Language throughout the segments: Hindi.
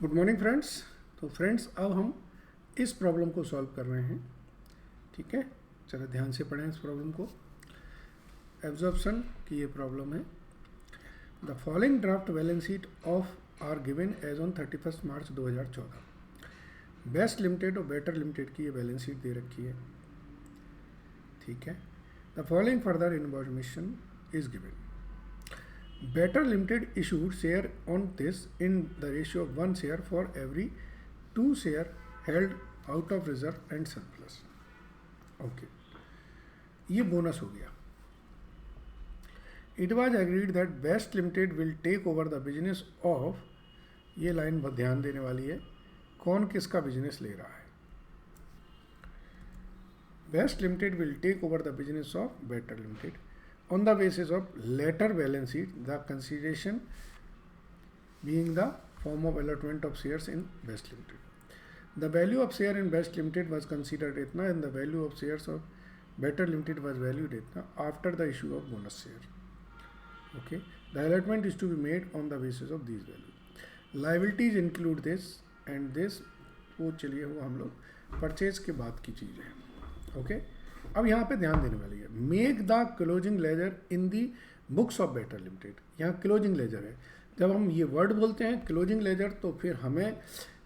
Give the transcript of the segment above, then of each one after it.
Good morning friends. तो फ्रेंड्स अब हम इस प्रॉब्लम को सॉल्व कर रहे हैं। ठीक है, चलो ध्यान से पढ़ें इस प्रॉब्लम को। एब्जॉर्प्शन की ये प्रॉब्लम है। The following draft balance sheet of are given as on 31 March 2014। Best Limited और बेटर लिमिटेड की ये बैलेंस शीट दे रखी है। ठीक है, the following further information is given. Better Limited issued share on this in the ratio of 1 share for every 2 share held out of reserve and surplus. Okay, ये बोनस हो गया। It was agreed that Best Limited will take over the business of, ये लाइन बहुत ध्यान देने वाली है, कौन किसका बिजनेस ले रहा है। Best Limited will take over the business of Better Limited. On the basis of later balance sheet, the consideration being the form of allotment of shares in Best Limited. The value of share in Best Limited was considered itna, and the value of shares of Better Limited was valued itna after the issue of bonus share. Okay, the allotment is to be made on the basis of these values. Liabilities include this and this. वो चलिए वो हम लोग परचेज के बाद की चीज़ है। ओके, अब यहाँ पे ध्यान देने वाली है, make the closing ledger in the books of better Limited. यहाँ क्लोजिंग लेजर है। जब हम ये वर्ड बोलते हैं क्लोजिंग लेजर, तो फिर हमें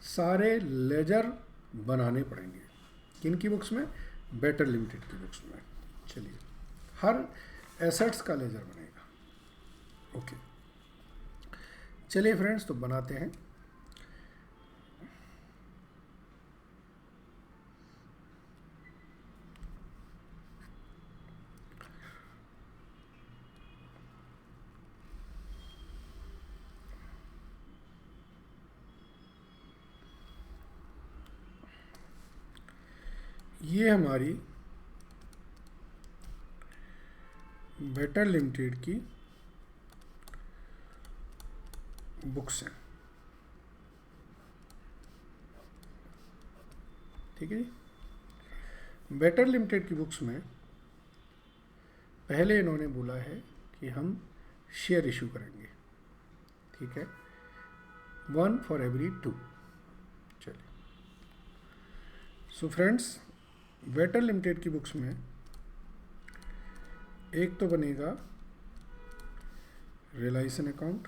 सारे लेजर बनाने पड़ेंगे। किन की बुक्स में? बेटर लिमिटेड की बुक्स में। चलिए, हर एसेट्स का लेजर बनेगा। ओके, चलिए फ्रेंड्स, तो बनाते हैं। ये हमारी बेटर लिमिटेड की बुक्स हैं। ठीक है जी। बेटर लिमिटेड की बुक्स में पहले इन्होंने बोला है कि हम शेयर इशू करेंगे। ठीक है, 1 for every 2। चलिए, सो फ्रेंड्स, बेटर लिमिटेड की बुक्स में एक तो बनेगा रियलाइजेशन अकाउंट,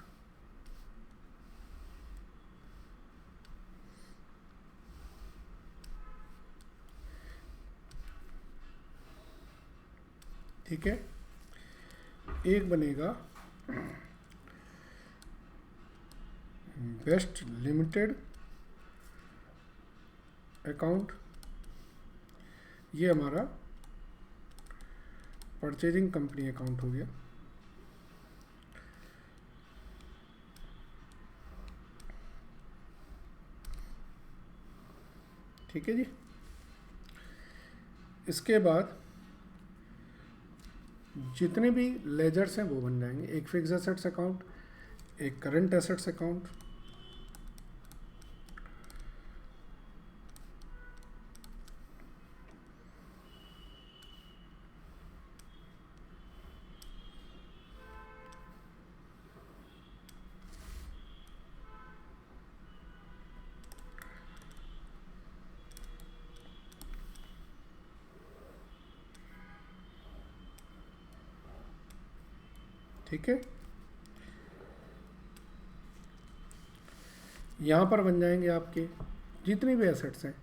ठीक है, एक बनेगा बेस्ट लिमिटेड अकाउंट। ये हमारा परचेजिंग कंपनी अकाउंट हो गया। ठीक है जी। इसके बाद जितने भी लेजर्स हैं वो बन जाएंगे। एक फिक्स एसेट्स अकाउंट, एक करंट एसेट्स अकाउंट, ठीक है। यहाँ पर बन जाएंगे आपके जितने भी एसेट्स हैं,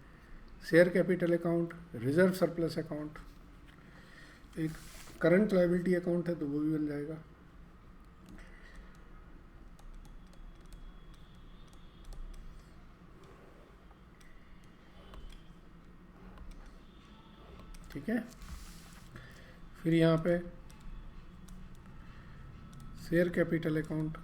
share capital account, reserve surplus account, एक करंट लायबिलिटी अकाउंट है तो वो भी बन जाएगा। ठीक है, फिर यहाँ पे शेयर कैपिटल अकाउंट,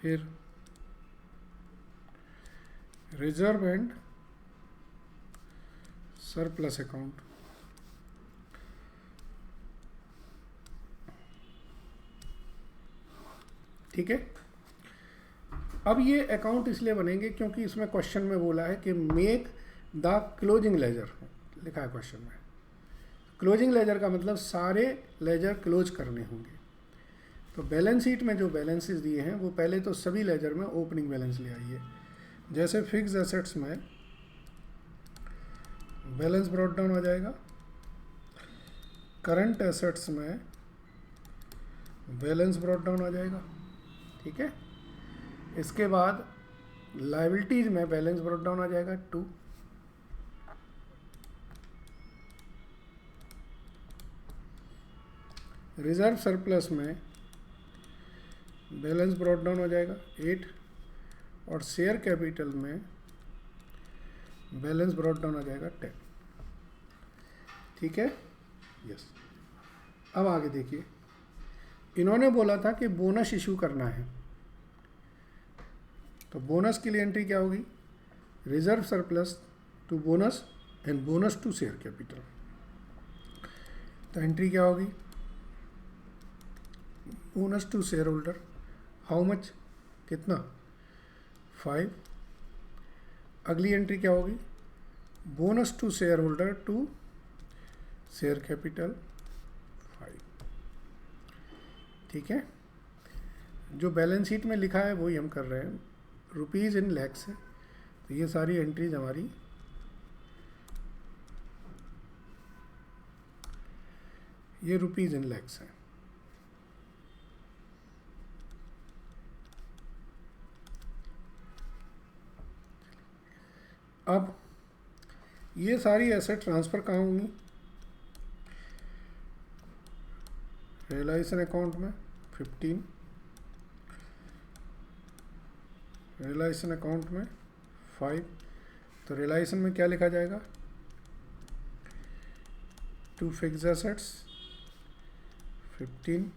फिर रिजर्व एंड सरप्लस अकाउंट, ठीक है। अब ये अकाउंट इसलिए बनेंगे क्योंकि इसमें क्वेश्चन में बोला है कि मेक द क्लोजिंग लेजर, लिखा है क्वेश्चन में। क्लोजिंग लेजर का मतलब सारे लेजर क्लोज करने होंगे। तो बैलेंस शीट में जो बैलेंसेस दिए हैं वो पहले तो सभी लेजर में ओपनिंग बैलेंस ले आइए। जैसे फिक्स एसेट्स में बैलेंस ब्रॉट डाउन आ जाएगा, करंट एसेट्स में बैलेंस ब्रॉट डाउन आ जाएगा, ठीक है। इसके बाद लायबिलिटीज में बैलेंस ब्रॉट डाउन आ जाएगा 2, रिजर्व सरप्लस में बैलेंस ब्रॉट डाउन हो जाएगा 8, और शेयर कैपिटल में बैलेंस ब्रॉट डाउन आ जाएगा 10, ठीक है। यस, अब आगे देखिए, इन्होंने बोला था कि बोनस इशू करना है, तो बोनस के लिए एंट्री क्या होगी, reserve surplus to bonus and bonus to share capital. तो एंट्री क्या होगी, bonus to share holder, how much, कितना, 5। अगली एंट्री क्या होगी, bonus to share holder to share capital 5, ठीक है। जो बैलेंस शीट में लिखा है वही हम कर रहे हैं, रुपीज़ इन लैक्स है, तो ये सारी एंट्रीज हमारी ये रुपीज़ इन लैक्स है। अब ये सारी एसेट ट्रांसफ़र कहाँ होंगी, रियलाइजेशन अकाउंट में 15, रियलाइजेशन अकाउंट में 5। तो रियलाइजेशन में क्या लिखा जाएगा, to fix assets 15,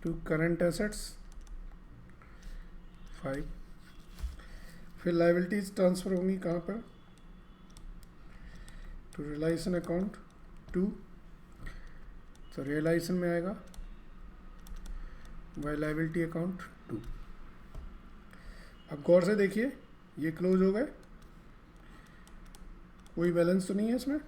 to current assets 5। फिर लायबिलिटीज ट्रांसफ़र होंगी कहाँ पर, टू रियलाइजेशन अकाउंट 2, तो रियलाइजेशन में आएगा बाय लायबिलिटी अकाउंट 2। अब गौर से देखिए, ये क्लोज हो गए, कोई बैलेंस तो नहीं है इसमें।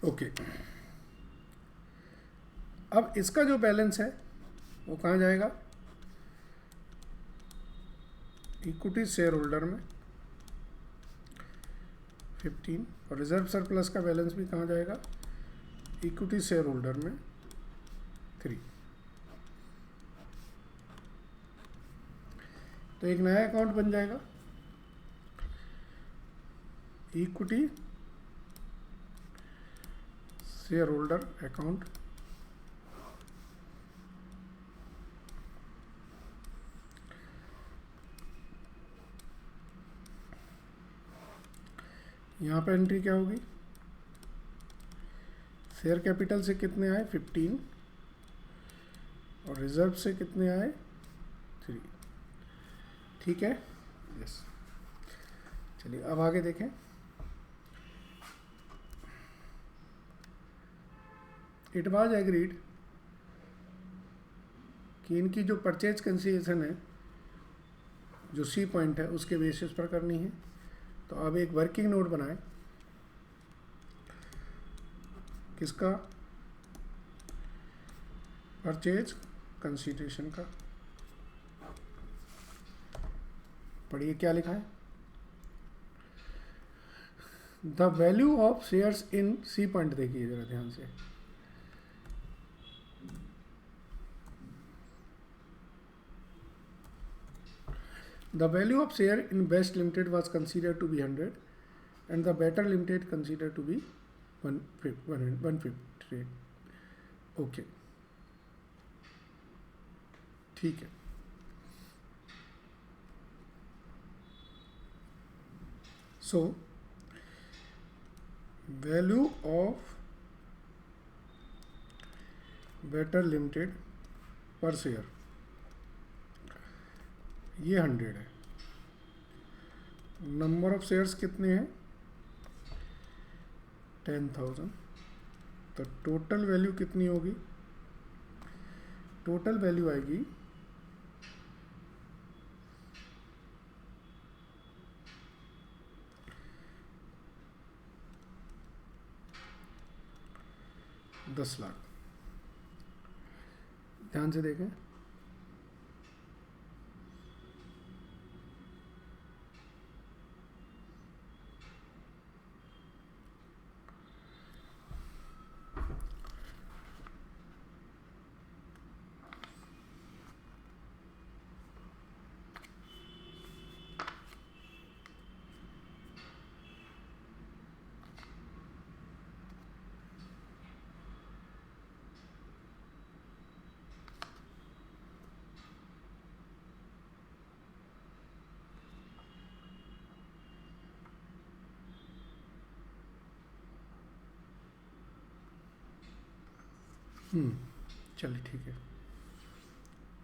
ओके, अब इसका जो बैलेंस है वो कहाँ जाएगा, इक्विटी शेयर होल्डर में 15, और रिजर्व सरप्लस का बैलेंस भी कहाँ जाएगा, इक्विटी शेयर होल्डर में 3। तो एक नया अकाउंट बन जाएगा, इक्विटी शेयर होल्डर अकाउंट, यहाँ पे एंट्री क्या होगी, शेयर कैपिटल से कितने आए 15, और रिजर्व से कितने आए 3, ठीक है। यस, चलिए अब आगे देखें। इट वाज एग्रीड कि इनकी जो परचेज कंसीडरेशन है, जो सी पॉइंट है, उसके बेसिस पर करनी है। तो अब एक वर्किंग नोट बनाएं, किसका, परचेज कंसीडरेशन का। पढ़िए क्या लिखा है, the value of shares in C point, देखिए जरा ध्यान से, the value of share in Best Limited was considered to be 100 and the Better Limited considered to be 150. Okay, ठीक है। So value of Better Limited per share ये 100 है। नंबर ऑफ शेयर्स कितने हैं, 10,000। तो टोटल वैल्यू कितनी होगी? टोटल वैल्यू आएगी 10 लाख। ध्यान से देखें, चलिए ठीक है।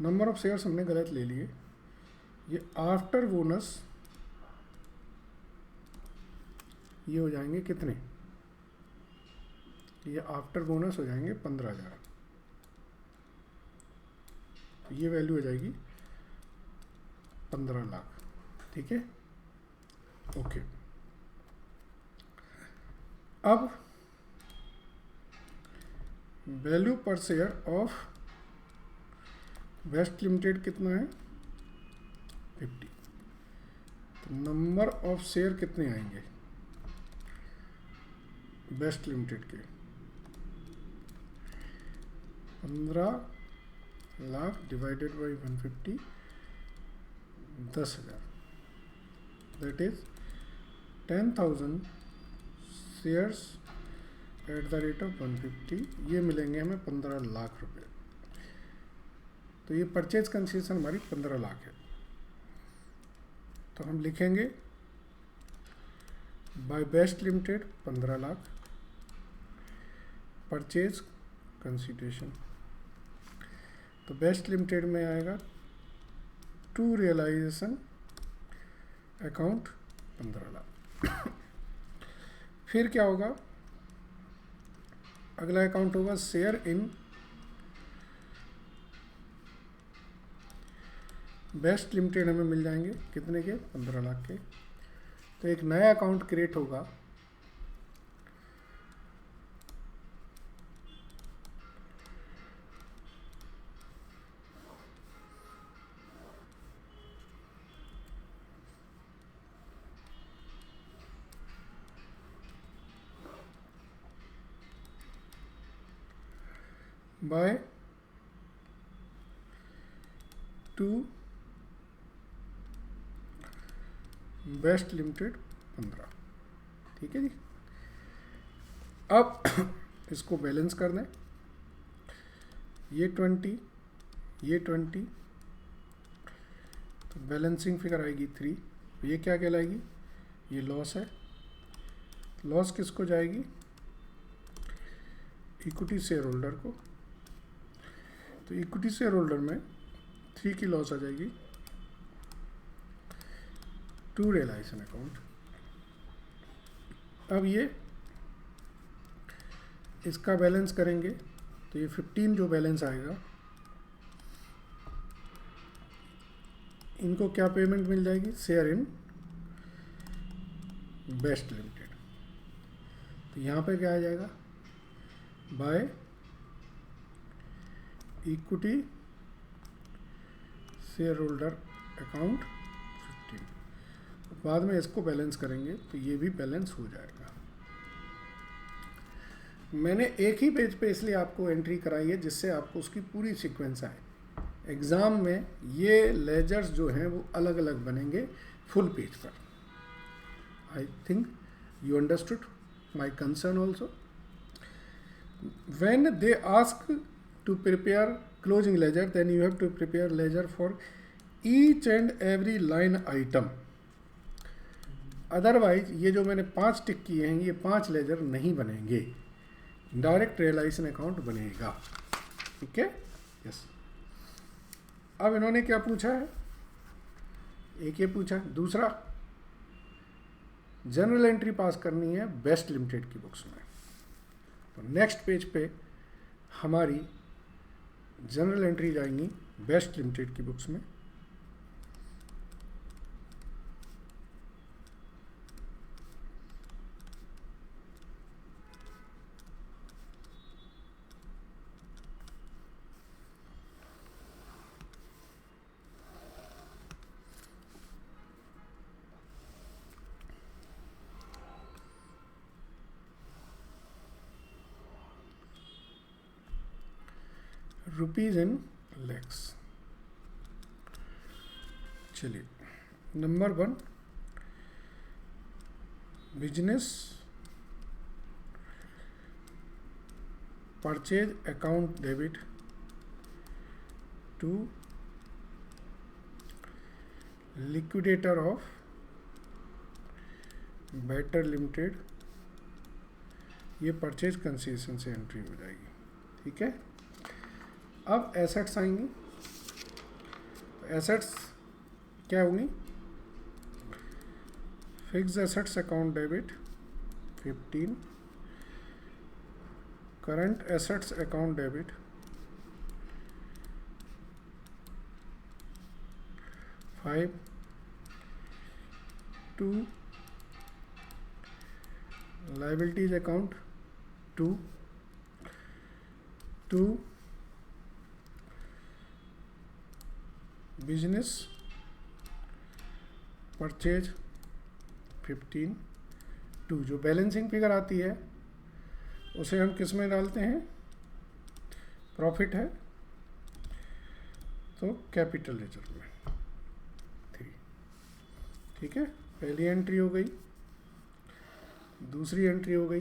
नंबर ऑफ शेयर्स हमने गलत ले लिए। ये आफ्टर बोनस ये हो जाएंगे कितने? ये आफ्टर बोनस हो जाएंगे 15,000। तो ये वैल्यू हो जाएगी 15 लाख। ठीक है, ओके। अब वैल्यू पर शेयर ऑफ बेस्ट लिमिटेड कितना है? 50। तो नंबर ऑफ शेयर कितने आएंगे बेस्ट लिमिटेड के? 15 lakh divided by 150, 10,000। That is 10,000 shares at the rate of 150। ये मिलेंगे हमें 15 लाख रुपए। तो ये परचेज कंसेशन हमारी 15 लाख है। तो हम लिखेंगे by Best Limited 15 lakh purchase consideration. तो बेस्ट लिमिटेड में आएगा टू रियलाइजेशन अकाउंट 15 लाख। फिर क्या होगा? अगला अकाउंट होगा शेयर इन बेस्ट लिमिटेड। हमें मिल जाएंगे कितने के? 15 लाख के। तो एक नया अकाउंट क्रिएट होगा बाय टू बेस्ट लिमिटेड 15। ठीक है जी। अब इसको बैलेंस कर दें। ये 20, ये 20, तो बैलेंसिंग फिगर आएगी 3। ये क्या कहलाएगी? ये लॉस है। लॉस किसको जाएगी? इक्विटी शेयर होल्डर को। तो इक्विटी शेयर होल्डर में 3 की लॉस आ जाएगी टू रियलाइजेशन अकाउंट। अब ये इसका बैलेंस करेंगे तो ये 15 जो बैलेंस आएगा, इनको क्या पेमेंट मिल जाएगी? Share in best Limited. तो यहाँ पे क्या आ जाएगा? By equity share holder account 15। बाद में इसको बैलेंस करेंगे तो ये भी बैलेंस हो जाएगा। मैंने एक ही पेज पे इसलिए आपको एंट्री कराई है जिससे आपको उसकी पूरी सीक्वेंस आए। एग्ज़ाम में ये लेजर्स जो हैं वो अलग अलग बनेंगे फुल पेज पर। I think you understood my concern also. when they ask to prepare closing ledger, then you have to prepare ledger for each and every line item. Otherwise ये जो मैंने 5 टिक किए हैं ये 5 लेजर नहीं बनेंगे, डायरेक्ट रियलाइजेशन अकाउंट बनेगा। ठीक है, यस। अब इन्होंने क्या पूछा है? एक ये पूछा, दूसरा जनरल एंट्री पास करनी है बेस्ट लिमिटेड की बुक्स में। तो नेक्स्ट पेज पे हमारी जनरल एंट्री जाएंगी बेस्ट लिमिटेड की बुक्स में। Rupees in lakhs. चलिए, number 1 business purchase account debit to liquidator of better limited, ये परचेज कंसेशन से एंट्री हो जाएगी। ठीक है, अब एसेट्स आएंगी। एसेट्स क्या होंगी? Fix assets account debit 15, current assets account debit 5, 2 liabilities account 2 business purchase 15, 2 जो बैलेंसिंग फिगर आती है उसे हम किस में डालते हैं? प्रॉफिट है तो कैपिटल लेजर में। ठीक है, पहली एंट्री हो गई, दूसरी एंट्री हो गई।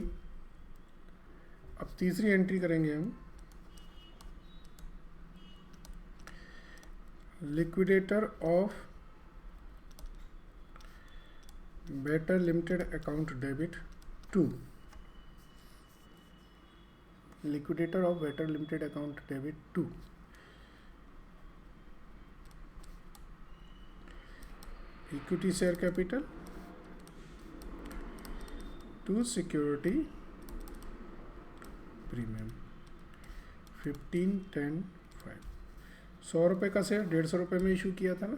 अब तीसरी एंट्री करेंगे हम liquidator of better Limited account debit 2, liquidator of better Limited account debit 2, equity share capital to security premium 15, 10, 5। 100 रुपये का शेयर 150 रुपये में इशू किया था ना।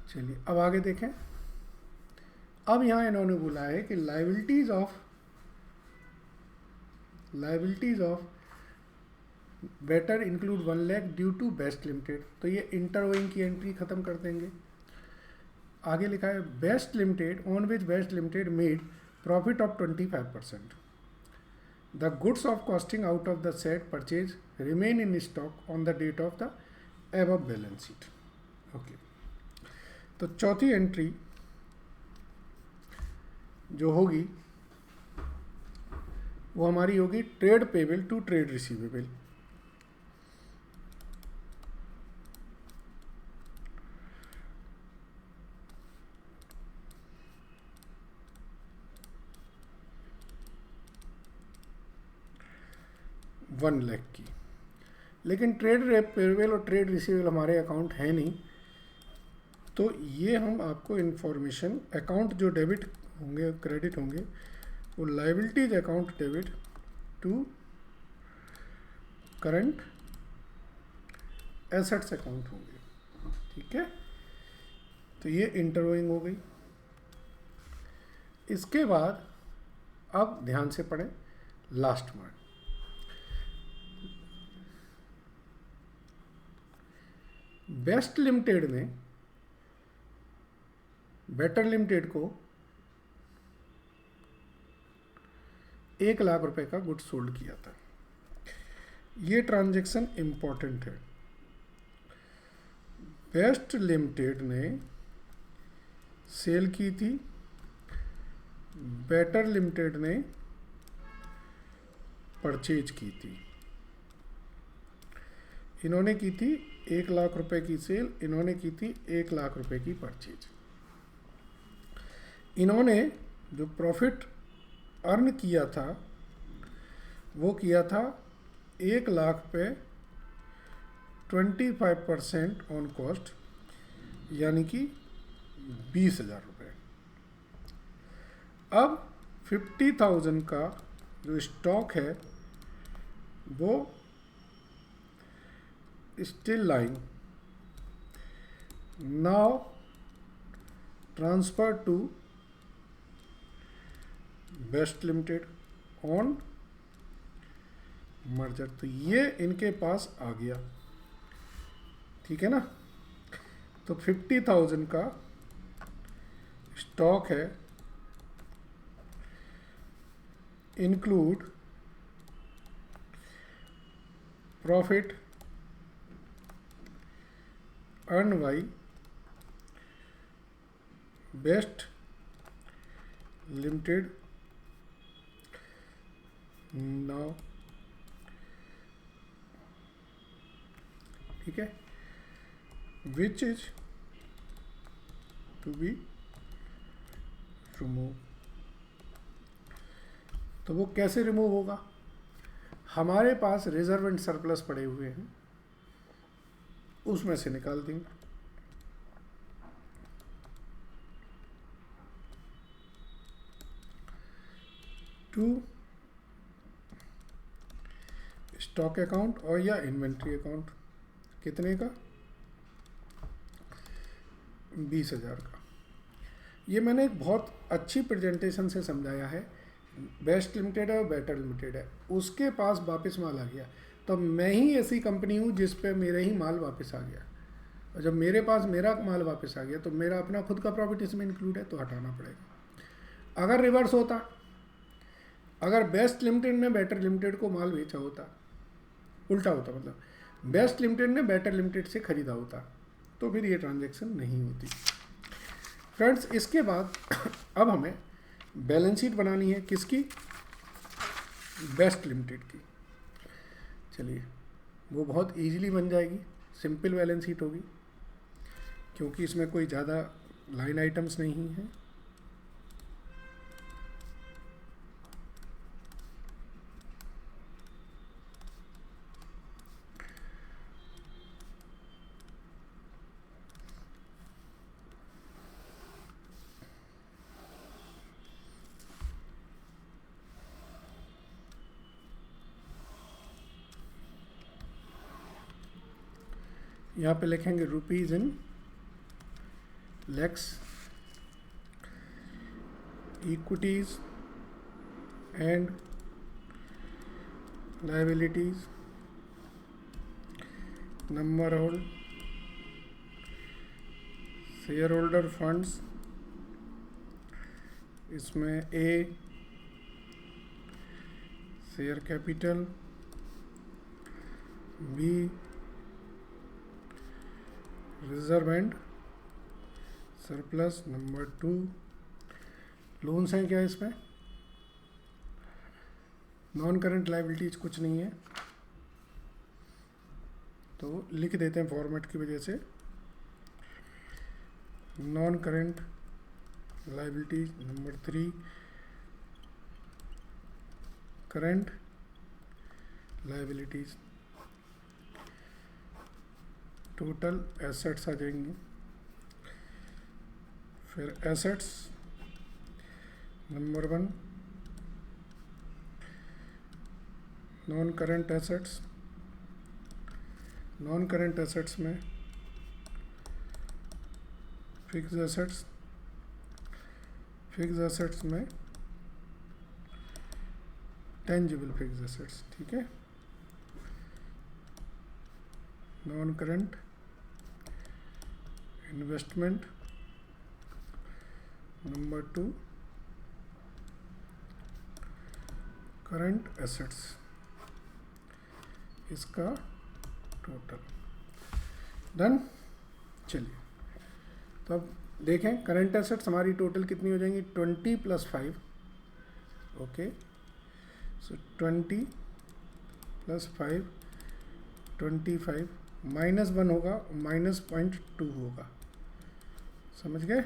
चलिए, अब आगे देखें। अब यहाँ इन्होंने बोला है कि liabilities of Better include 1 lakh due to Best Limited, तो ये इंटरवोइंग की एंट्री खत्म कर देंगे। आगे लिखा है Best Limited on which Best Limited made profit of 25%, the goods of costing out of the set purchase remain in stock on the date of the above balance sheet. Okay, तो चौथी एंट्री जो होगी वो हमारी होगी trade payable to trade receivable. One lakh की, लेकिन ट्रेड पेबल और ट्रेड रिसीवेबल हमारे अकाउंट है नहीं, तो ये हम आपको इंफॉर्मेशन अकाउंट जो डेबिट होंगे क्रेडिट होंगे वो liabilities account debit to current assets account होंगे। ठीक है, तो ये इंटरवोइंग हो गई। इसके बाद अब ध्यान से पढ़ें लास्ट में, बेस्ट लिमिटेड ने बेटर लिमिटेड को 1 लाख रुपए का गुड्स सोल्ड किया था। ये ट्रांजैक्शन इंपॉर्टेंट है। बेस्ट लिमिटेड ने सेल की थी, बेटर लिमिटेड ने परचेज की थी। इन्होंने की थी 1 लाख रुपए की सेल, इन्होंने की थी 1 लाख रुपए की परचेज। इन्होंने जो प्रॉफिट अर्न किया था वो किया था 1 लाख पे 25% ऑन कॉस्ट, यानी कि 20,000 रुपये। अब 50,000 का जो स्टॉक है वो still lying, now transfer to Best Limited on merger. तो ये इनके पास आ गया, ठीक है ना। तो 50,000 का स्टॉक है, include profit earn by Best Limited now, ठीक है, which is to be remove. तो वो कैसे रिमूव होगा? हमारे पास रिजर्व एंड सरप्लस पड़े हुए हैं, उसमें से निकाल देंगे। टू स्टॉक अकाउंट और या इन्वेंट्री अकाउंट, कितने का? 20,000 का। ये मैंने एक बहुत अच्छी प्रेजेंटेशन से समझाया है। बेस्ट लिमिटेड है और बेटर लिमिटेड है, उसके पास वापस माल आ गया, तो मैं ही ऐसी कंपनी हूँ जिस पे मेरे ही माल वापस आ गया, और जब मेरे पास मेरा माल वापस आ गया तो मेरा अपना खुद का प्रॉफिट इसमें इंक्लूड है, तो हटाना पड़ेगा। अगर रिवर्स होता, अगर बेस्ट लिमिटेड ने बेटर लिमिटेड को माल बेचा होता, उल्टा होता, मतलब बेस्ट लिमिटेड ने बेटर लिमिटेड से खरीदा होता, तो फिर ये ट्रांजैक्शन नहीं होती। फ्रेंड्स, इसके बाद अब हमें बैलेंस शीट बनानी है, किसकी? बेस्ट लिमिटेड की। चलिए, वो बहुत इजीली बन जाएगी, सिंपल बैलेंस शीट होगी, क्योंकि इसमें कोई ज़्यादा लाइन आइटम्स नहीं है। यहाँ पे लिखेंगे rupees in lakhs, equities and liabilities, number hold, share holder funds, इसमें A share capital, B reserve and surplus, number 2 loans हैं क्या इसमें? नॉन करंट लायबिलिटीज कुछ नहीं है, तो लिख देते हैं फॉर्मेट की वजह से। Non current liabilities, number 3 current liabilities. Total assets आ जाएंगे, फिर assets number 1 non current assets. Non current assets में फिक्स एसेट्स, फिक्स एसेट्स में टेंजिबल फिक्स एसेट्स, ठीक है। Non current investment, number 2 current assets, इसका टोटल डन। चलिए, तो अब देखें करंट एसेट्स हमारी टोटल कितनी हो जाएंगी? 20 + 5, ओके। सो 20 + 5 25, -1 होगा, -0.2 होगा, समझ गए?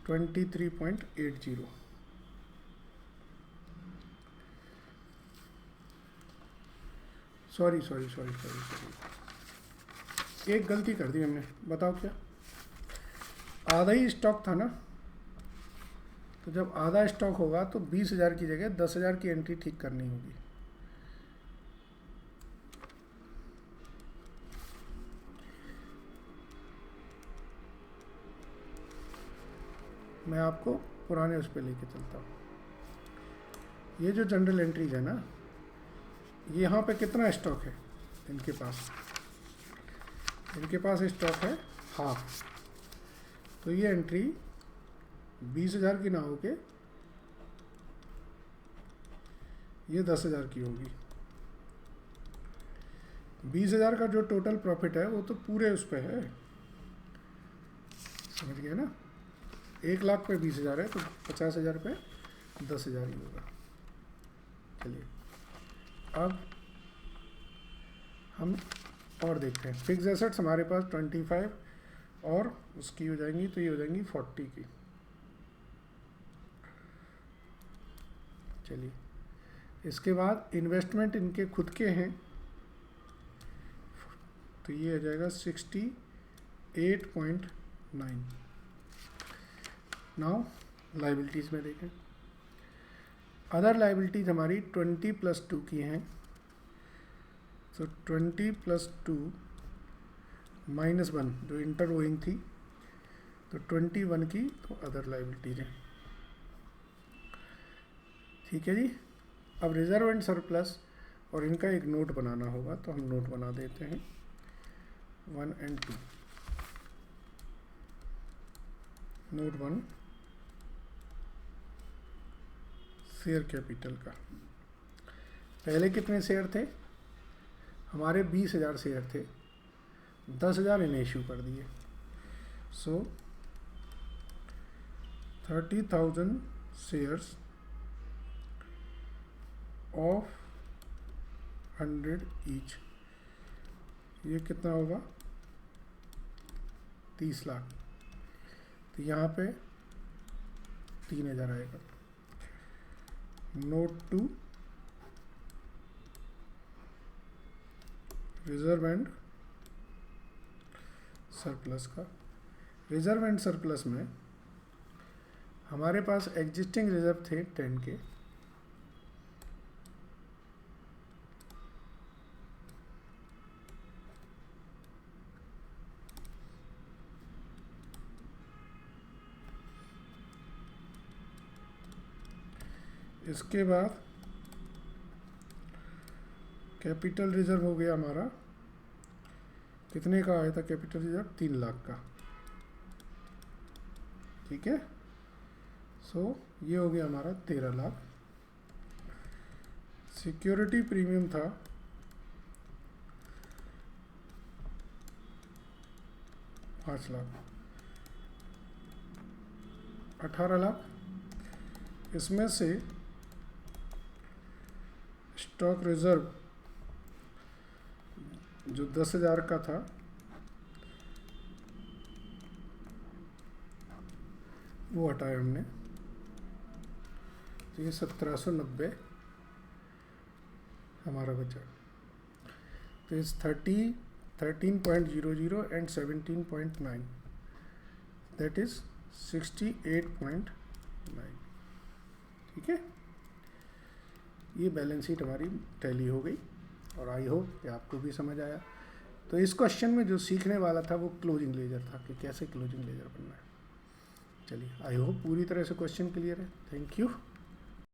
23.80। सॉरी, एक गलती कर दी हमने, बताओ क्या? आधा ही स्टॉक था ना, तो जब आधा स्टॉक होगा तो 20,000 की जगह 10,000 की एंट्री ठीक करनी होगी। मैं आपको पुराने उस पर लेके चलता हूँ। ये जो जनरल एंट्रीज है ना, ये यहाँ पे कितना स्टॉक है इनके पास? इनके पास स्टॉक है हाफ। तो ये एंट्री 20,000 की ना होके ये 10,000 की होगी। 20,000 का जो टोटल प्रॉफिट है वो तो पूरे उस पे है, समझ गए ना? 1,00,000 पे 20,000 है तो 50,000 पे 10,000 ही होगा। चलिए अब हम और देखते हैं। फिक्स एसेट्स हमारे पास 25 और उसकी हो जाएंगी, तो ये हो जाएंगी 40 की। चलिए इसके बाद इन्वेस्टमेंट इनके खुद के हैं, तो ये हो जाएगा 68.9। नाउ लाइबिलिटीज़ में देखें। अदर लाइबिलिटीज़ हमारी 20+2 की हैं, तो 20+2 -1 जो इंटरवोइंग थी, तो 21 की तो अदर लाइबिलिटीज हैं। ठीक है जी। अब रिजर्व एंड सरप्लस और इनका एक नोट बनाना होगा, तो हम नोट बना देते हैं 1 और 2। नोट 1 शेयर कैपिटल का। पहले कितने शेयर थे हमारे? 20,000 शेयर थे, 10,000 इन्हें इशू कर दिए। सो 30,000 शेयर्स ऑफ 100 ईच, ये कितना होगा? 30 लाख। तो यहाँ पे 3,000 आएगा। नोट 2 रिजर्व एंड सरप्लस का। रिजर्व एंड सरप्लस में हमारे पास एग्जिस्टिंग रिजर्व थे 10 के, इसके बाद कैपिटल रिजर्व हो गया हमारा, कितने का आया था कैपिटल रिजर्व? 3 लाख का। ठीक है। सो ये हो गया हमारा 13 लाख। सिक्योरिटी प्रीमियम था 5 लाख, 18 लाख। इसमें से स्टॉक रिजर्व जो 10,000 का था वो हटाया हमने, तो ये 1790 हमारा बचा। तो इस 13.00 एंड 17.9 दैट इज 68.9। ठीक है। ये बैलेंस शीट हमारी टैली हो गई और आई होप कि आपको भी समझ आया। तो इस क्वेश्चन में जो सीखने वाला था वो क्लोजिंग लेजर था, कि कैसे क्लोजिंग लेजर बनना है। चलिए आई होप पूरी तरह से क्वेश्चन क्लियर है। Thank you.